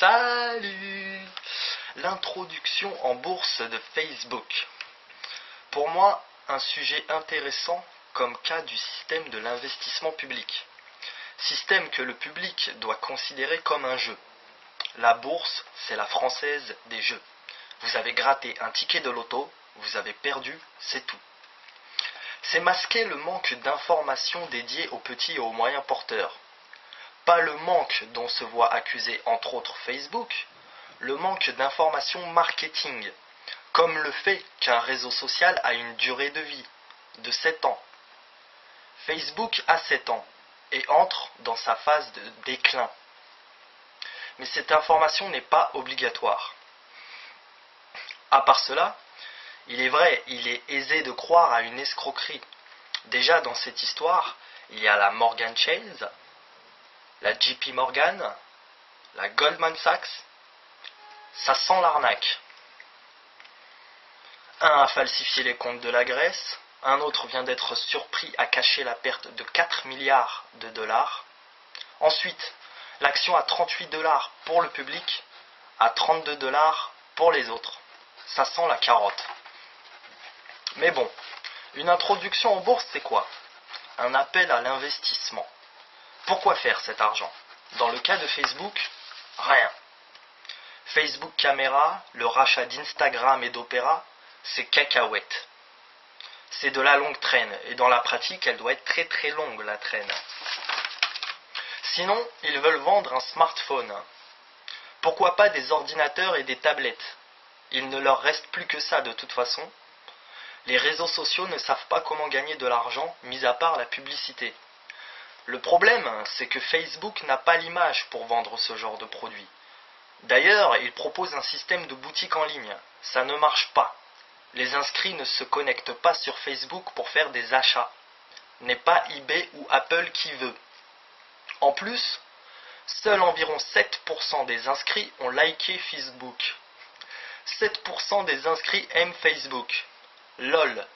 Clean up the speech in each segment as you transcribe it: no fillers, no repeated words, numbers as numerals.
Salut! L'introduction en bourse de Facebook. Pour moi, un sujet intéressant comme cas du système de l'investissement public. Système que le public doit considérer comme un jeu. La bourse, c'est la française des jeux. Vous avez gratté un ticket de loto, vous avez perdu, c'est tout. C'est masquer le manque d'informations dédiées aux petits et aux moyens porteurs. Pas le manque dont se voit accusé entre autres Facebook, le manque d'informations marketing, comme le fait qu'un réseau social a une durée de vie de 7 ans. Facebook a 7 ans et entre dans sa phase de déclin. Mais cette information n'est pas obligatoire. À part cela, il est vrai, il est aisé de croire à une escroquerie. Déjà dans cette histoire, il y a la Morgan Chase, la JP Morgan, la Goldman Sachs. Ça sent l'arnaque. Un a falsifié les comptes de la Grèce, un autre vient d'être surpris à cacher la perte de 4 milliards de dollars. Ensuite, l'action à 38 dollars pour le public, à 32 dollars pour les autres. Ça sent la carotte. Mais bon, une introduction en bourse, c'est quoi? Un appel à l'investissement. Pourquoi faire cet argent? Dans le cas de Facebook, rien. Facebook Caméra, le rachat d'Instagram et d'Opéra, c'est cacahuète. C'est de la longue traîne, et dans la pratique, elle doit être très très longue, la traîne. Sinon, ils veulent vendre un smartphone. Pourquoi pas des ordinateurs et des tablettes? Il ne leur reste plus que ça de toute façon. Les réseaux sociaux ne savent pas comment gagner de l'argent, mis à part la publicité. Le problème, c'est que Facebook n'a pas l'image pour vendre ce genre de produit. D'ailleurs, il propose un système de boutique en ligne. Ça ne marche pas. Les inscrits ne se connectent pas sur Facebook pour faire des achats. N'est pas eBay ou Apple qui veut. En plus, seuls environ 7% des inscrits ont liké Facebook. 7% des inscrits aiment Facebook. LOL.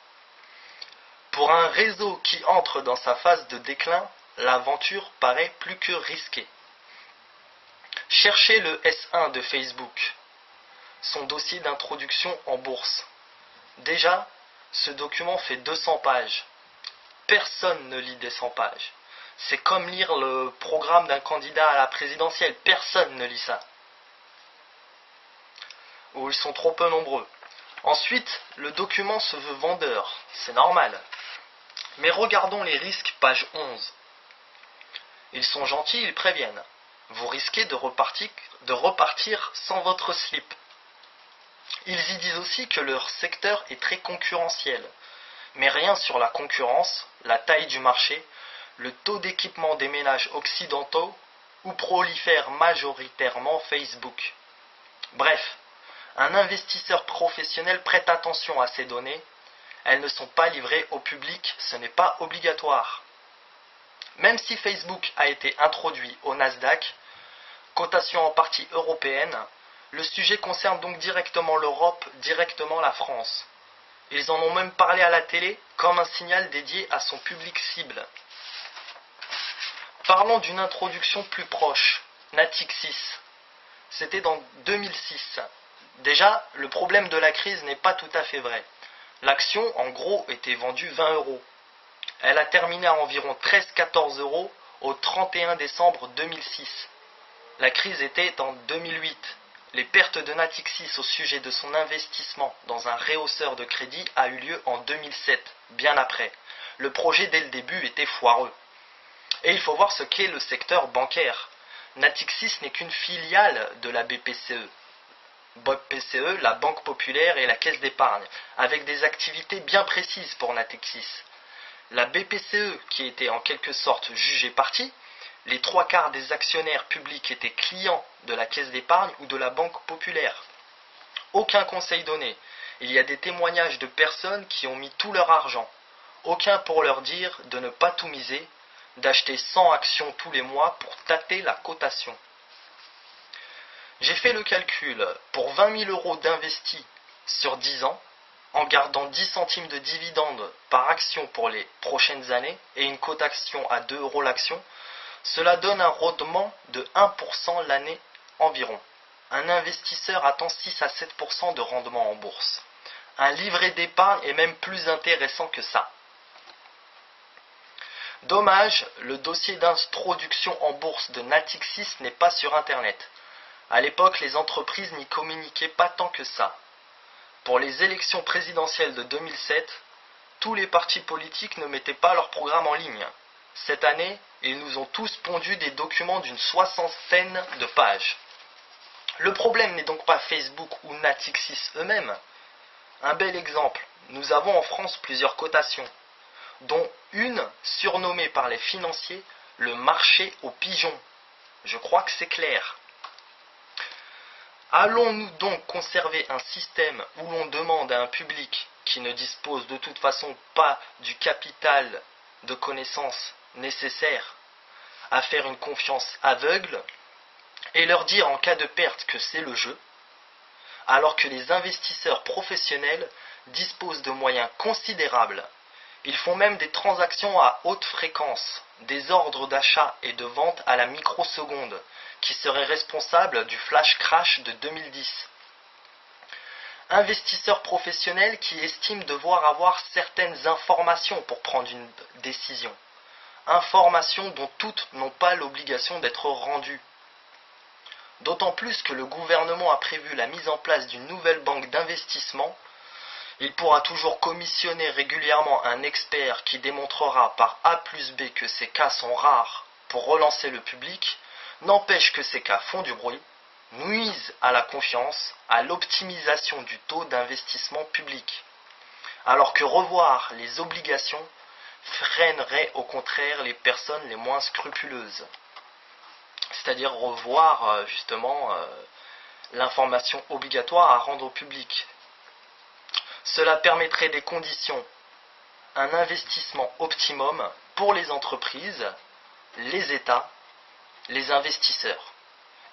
Pour un réseau qui entre dans sa phase de déclin, l'aventure paraît plus que risquée. Cherchez le S1 de Facebook, son dossier d'introduction en bourse. Déjà, ce document fait 200 pages. Personne ne lit des 100 pages. C'est comme lire le programme d'un candidat à la présidentielle. Personne ne lit ça. Ou ils sont trop peu nombreux. Ensuite, le document se veut vendeur. C'est normal. Mais regardons les risques, page 11. Ils sont gentils, ils préviennent. Vous risquez de repartir sans votre slip. Ils y disent aussi que leur secteur est très concurrentiel. Mais rien sur la concurrence, la taille du marché, le taux d'équipement des ménages occidentaux, où prolifère majoritairement Facebook. Bref, un investisseur professionnel prête attention à ces données. Elles ne sont pas livrées au public, ce n'est pas obligatoire. Même si Facebook a été introduit au Nasdaq, cotation en partie européenne, le sujet concerne donc directement l'Europe, directement la France. Ils en ont même parlé à la télé comme un signal dédié à son public cible. Parlons d'une introduction plus proche, Natixis. C'était dans 2006. Déjà, le problème de la crise n'est pas tout à fait vrai. L'action, en gros, était vendue 20 €. Elle a terminé à environ 13-14 € au 31 décembre 2006. La crise était en 2008. Les pertes de Natixis au sujet de son investissement dans un rehausseur de crédit a eu lieu en 2007, bien après. Le projet dès le début était foireux. Et il faut voir ce qu'est le secteur bancaire. Natixis n'est qu'une filiale de la BPCE. BPCE, la Banque Populaire et la Caisse d'Épargne, avec des activités bien précises pour Natixis. La BPCE, qui était en quelque sorte jugée partie, les 3/4 des actionnaires publics étaient clients de la Caisse d'Épargne ou de la Banque Populaire. Aucun conseil donné. Il y a des témoignages de personnes qui ont mis tout leur argent. Aucun pour leur dire de ne pas tout miser, d'acheter 100 actions tous les mois pour tâter la cotation. J'ai fait le calcul. Pour 20 000 € d'investis sur 10 ans, en gardant 10 centimes de dividendes par action pour les prochaines années et une cotation à 2 € l'action, cela donne un rendement de 1% l'année environ. un investisseur attend 6 à 7% de rendement en bourse. Un livret d'épargne est même plus intéressant que ça. Dommage, le dossier d'introduction en bourse de Natixis n'est pas sur Internet. À l'époque, les entreprises n'y communiquaient pas tant que ça. Pour les élections présidentielles de 2007, tous les partis politiques ne mettaient pas leur programme en ligne. Cette année, ils nous ont tous pondu des documents d'une soixantaine de pages. Le problème n'est donc pas Facebook ou Natixis eux-mêmes. Un bel exemple, nous avons en France plusieurs cotations, dont une surnommée par les financiers le marché aux pigeons. Je crois que c'est clair. Allons-nous donc conserver un système où l'on demande à un public qui ne dispose de toute façon pas du capital de connaissances nécessaire à faire une confiance aveugle et leur dire en cas de perte que c'est le jeu, alors que les investisseurs professionnels disposent de moyens considérables? Ils font même des transactions à haute fréquence, des ordres d'achat et de vente à la microseconde, qui seraient responsables du flash crash de 2010. Investisseurs professionnels qui estiment devoir avoir certaines informations pour prendre une décision. Informations dont toutes n'ont pas l'obligation d'être rendues. D'autant plus que le gouvernement a prévu la mise en place d'une nouvelle banque d'investissement. Il pourra toujours commissionner régulièrement un expert qui démontrera par A plus B que ces cas sont rares pour relancer le public. N'empêche que ces cas font du bruit, nuisent à la confiance, à l'optimisation du taux d'investissement public. Alors que revoir les obligations freinerait au contraire les personnes les moins scrupuleuses. C'est-à-dire revoir justement l'information obligatoire à rendre au public. Cela permettrait des conditions, un investissement optimum pour les entreprises, les États, les investisseurs,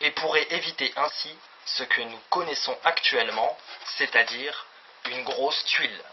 et pourrait éviter ainsi ce que nous connaissons actuellement, c'est-à-dire une grosse tuile.